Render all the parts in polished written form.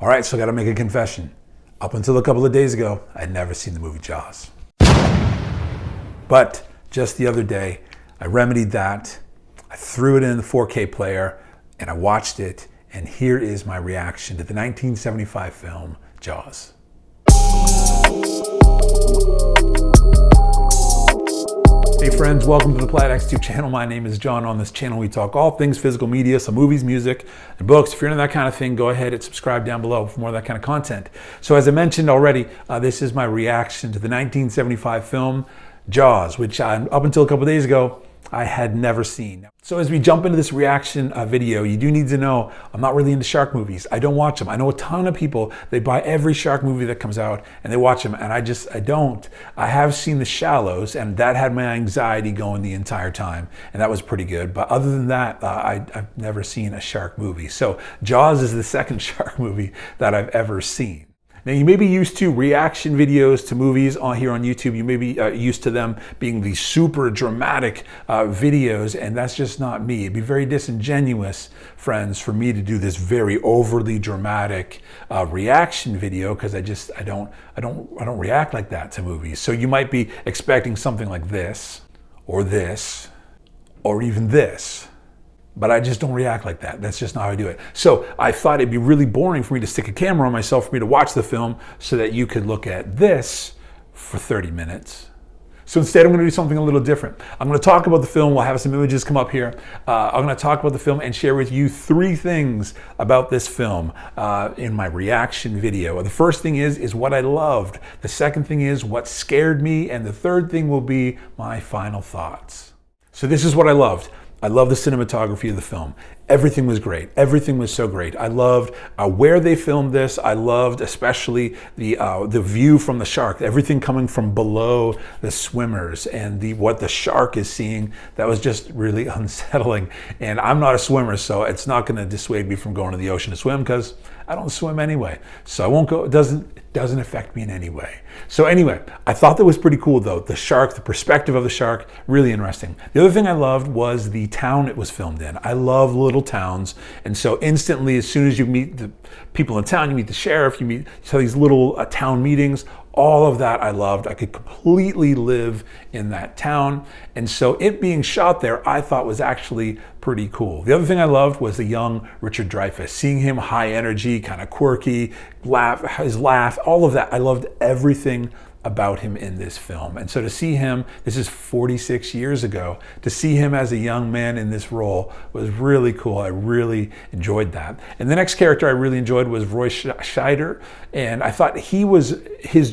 All right, so I gotta make a confession. Up until a couple of days ago, I'd never seen the movie Jaws. But just the other day, I remedied that. I threw it in the 4K player and I watched it, and here is my reaction to the 1975 film Jaws. Hey friends, welcome to the Plaid X Tube channel. My name is John. On this channel we talk all things physical media, some movies, music, and books. If you're into that kind of thing, go ahead and subscribe down below for more of that kind of content. So as I mentioned already, this is my reaction to the 1975 film Jaws, which up until a couple of days ago, I had never seen. So as we jump into this reaction video, you do need to know I'm not really into shark movies. I don't watch them. I know a ton of people, they buy every shark movie that comes out and they watch them, and I don't. I have seen The Shallows, and that had my anxiety going the entire time, and that was pretty good. But other than that, I've never seen a shark movie. So Jaws is the second shark movie that I've ever seen. Now, you may be used to reaction videos to movies here on YouTube. You may be used to them being these super dramatic videos, and that's just not me. It'd be very disingenuous, friends, for me to do this very overly dramatic reaction video, because I don't react like that to movies. So you might be expecting something like this, or even this. But I just don't react like that. That's just not how I do it. So I thought it'd be really boring for me to stick a camera on myself, for me to watch the film, so that you could look at this for 30 minutes. So instead, I'm going to do something a little different. I'm going to talk about the film. We'll have some images come up here. I'm going to talk about the film and share with you 3 things about this film in my reaction video. The first thing is what I loved. The second thing is what scared me. And the third thing will be my final thoughts. So this is what I loved. I love the cinematography of the film. Everything was great. Everything was so great. I loved where they filmed this. I loved especially the view from the shark. Everything coming from below the swimmers and what the shark is seeing. That was just really unsettling. And I'm not a swimmer, so it's not going to dissuade me from going to the ocean to swim, because I don't swim anyway. So I won't go. It doesn't affect me in any way. So anyway, I thought that was pretty cool though. The shark, the perspective of the shark, really interesting. The other thing I loved was the town it was filmed in. I love little towns. And so instantly, as soon as you meet the people in town, you meet the sheriff, you have these little town meetings. All of that I loved. I could completely live in that town. And so it being shot there, I thought was actually pretty cool. The other thing I loved was the young Richard Dreyfuss. Seeing him high energy, kind of quirky, his laugh, all of that. I loved everything about him in this film. And so to see him, this is 46 years ago, to see him as a young man in this role was really cool. I really enjoyed that. And the next character I really enjoyed was Roy Scheider. And I thought he was his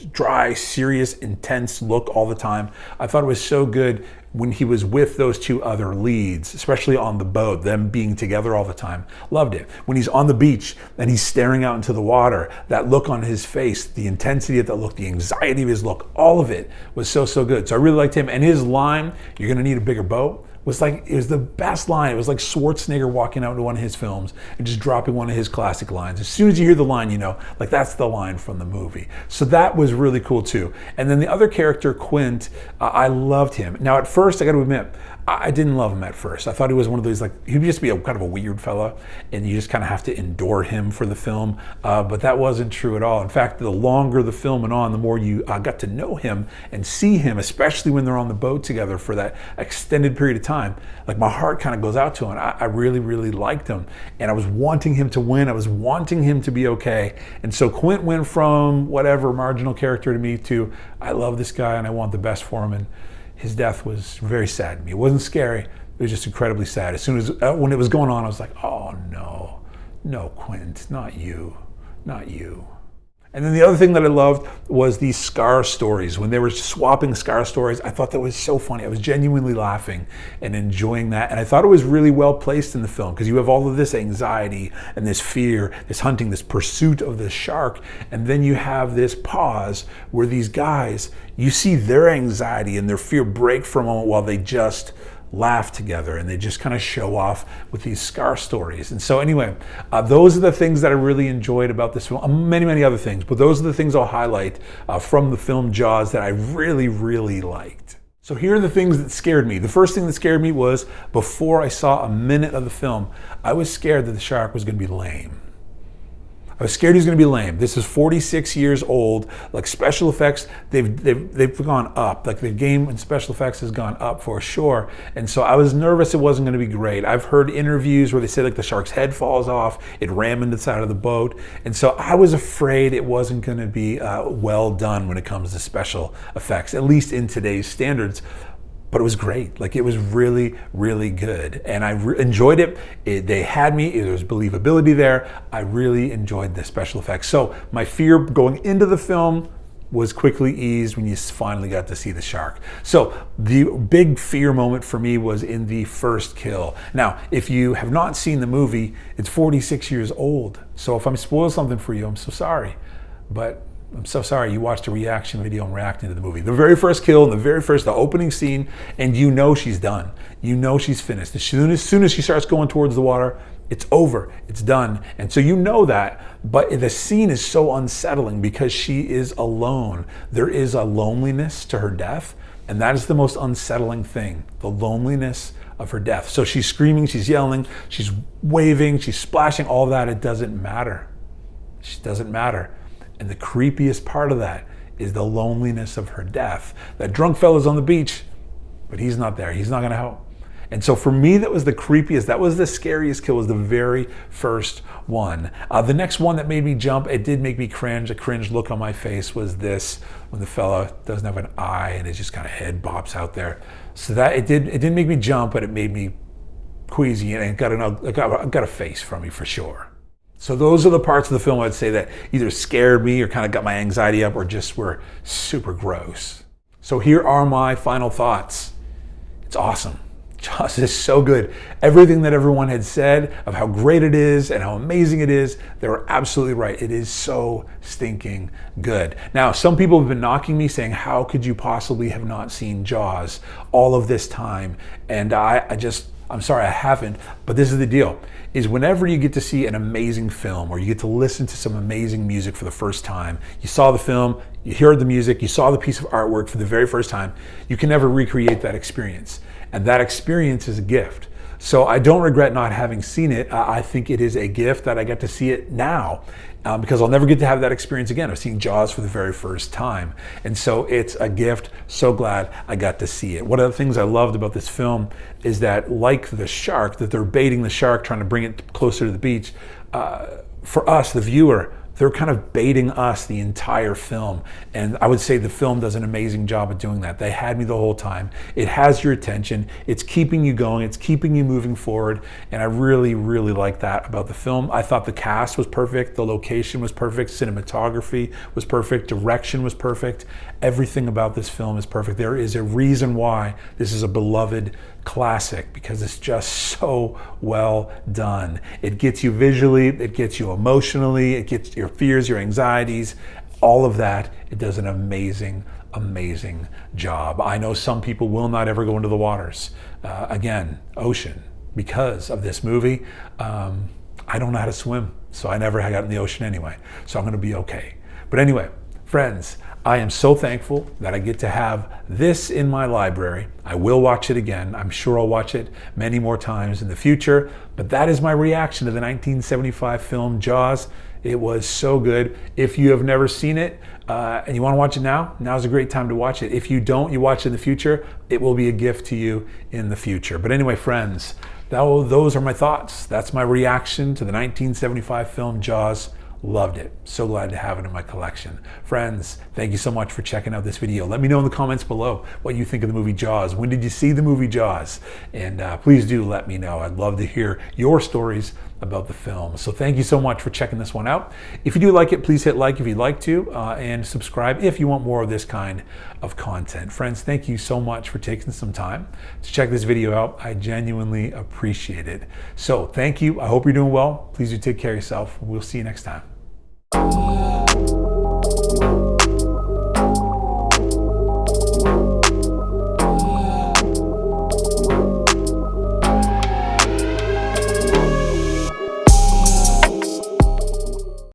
dry, serious, intense look all the time. I thought it was so good when he was with those 2 other leads, especially on the boat, them being together all the time. Loved it. When he's on the beach and he's staring out into the water, that look on his face, the intensity of that look, the anxiety of his look, all of it was so good. So I really liked him. And his line, "You're gonna need a bigger boat," it was the best line. It was like Schwarzenegger walking out into one of his films and just dropping one of his classic lines. As soon as you hear the line, you know, like that's the line from the movie. So that was really cool too. And then the other character, Quint, I loved him. Now at first, I got to admit, I didn't love him at first. I thought he was one of those, like, he'd just be kind of a weird fella, and you just kind of have to endure him for the film. But that wasn't true at all. In fact, the longer the film went on, the more you got to know him and see him, especially when they're on the boat together for that extended period of time. Like, my heart kind of goes out to him. I really liked him, and I was wanting him to win. I was wanting him to be okay. And so Quint went from whatever marginal character to me to, I love this guy and I want the best for him. And his death was very sad to me. It wasn't scary. It was just incredibly sad. As soon as when it was going on, I was like, oh no, Quint, not you. And then the other thing that I loved was these Scar stories. When they were swapping Scar stories, I thought that was so funny. I was genuinely laughing and enjoying that. And I thought it was really well placed in the film, because you have all of this anxiety and this fear, this hunting, this pursuit of the shark. And then you have this pause where these guys, you see their anxiety and their fear break for a moment while they just laugh together, and they just kind of show off with these Scar stories. And so anyway, those are the things that I really enjoyed about this film. Many other things, but those are the things I'll highlight from the film Jaws that I really liked. So here are the things that scared me. The first thing that scared me was, before I saw a minute of the film, I was scared that the shark was going to be lame. I was scared he was going to be lame. This is 46 years old. Like, special effects, they've gone up. Like, the game in special effects has gone up for sure. And so I was nervous it wasn't going to be great. I've heard interviews where they say like the shark's head falls off, it rammed into the side of the boat. And so I was afraid it wasn't going to be well done when it comes to special effects, at least in today's standards. But it was great. Like, it was really, really good. And I enjoyed it. They had me. There was believability there. I really enjoyed the special effects. So my fear going into the film was quickly eased when you finally got to see the shark. So the big fear moment for me was in the first kill. Now, if you have not seen the movie, it's 46 years old. So if I'm spoiling something for you, I'm so sorry. But I'm so sorry you watched a reaction video and reacting to the movie. The very first kill, the opening scene, and you know she's done. You know she's finished. As soon as she starts going towards the water, it's over, it's done. And so you know that, but the scene is so unsettling because she is alone. There is a loneliness to her death, and that is the most unsettling thing, the loneliness of her death. So she's screaming, she's yelling, she's waving, she's splashing, all that, it doesn't matter. It doesn't matter. And the creepiest part of that is the loneliness of her death. That drunk fella's on the beach, but he's not there. He's not gonna help. And so for me, that was the creepiest, that was the scariest kill, was the very first one. The next one that made me jump, it did make me cringe, a cringe look on my face, was this, when the fella doesn't have an eye and his just kind of head bops out there. So that, it didn't make me jump, but it made me queasy, and it got a face from me for sure. So those are the parts of the film I'd say that either scared me or kind of got my anxiety up or just were super gross. So here are my final thoughts. It's awesome. Jaws is so good. Everything that everyone had said of how great it is and how amazing it is, they were absolutely right. It is so stinking good. Now, some people have been knocking me saying, how could you possibly have not seen Jaws all of this time? And I'm sorry, I haven't, but this is the deal, is whenever you get to see an amazing film or you get to listen to some amazing music for the first time, you saw the film, you heard the music, you saw the piece of artwork for the very first time, you can never recreate that experience. And that experience is a gift. So I don't regret not having seen it. I think it is a gift that I get to see it now because I'll never get to have that experience again of seeing Jaws for the very first time. And so it's a gift. So glad I got to see it. One of the things I loved about this film is that, like the shark, that they're baiting the shark, trying to bring it closer to the beach. For us, the viewer, they're kind of baiting us the entire film. And I would say the film does an amazing job of doing that. They had me the whole time. It has your attention. It's keeping you going. It's keeping you moving forward. And I really, really like that about the film. I thought the cast was perfect. The location was perfect. Cinematography was perfect. Direction was perfect. Everything about this film is perfect. There is a reason why this is a beloved classic, because it's just so well done. It gets you visually, it gets you emotionally, it gets your fears, your anxieties, all of that. It does an amazing, amazing job. I know some people will not ever go into the waters, again, ocean, because of this movie. I don't know how to swim, so I never got in the ocean anyway, so I'm gonna be okay. But anyway, friends, I am so thankful that I get to have this in my library. I will watch it again. I'm sure I'll watch it many more times in the future, but that is my reaction to the 1975 film Jaws. It was so good. If you have never seen it and you want to watch it now, now's a great time to watch it. If you don't, you watch it in the future, it will be a gift to you in the future. But anyway, friends, those are my thoughts. That's my reaction to the 1975 film Jaws. Loved it. So glad to have it in my collection. Friends, thank you so much for checking out this video. Let me know in the comments below what you think of the movie Jaws. When did you see the movie Jaws? And please do let me know. I'd love to hear your stories about the film. So thank you so much for checking this one out. If you do like it, please hit like if you'd like to, and subscribe if you want more of this kind of content. Friends, thank you so much for taking some time to check this video out. I genuinely appreciate it. So thank you. I hope you're doing well. Please do take care of yourself. We'll see you next time.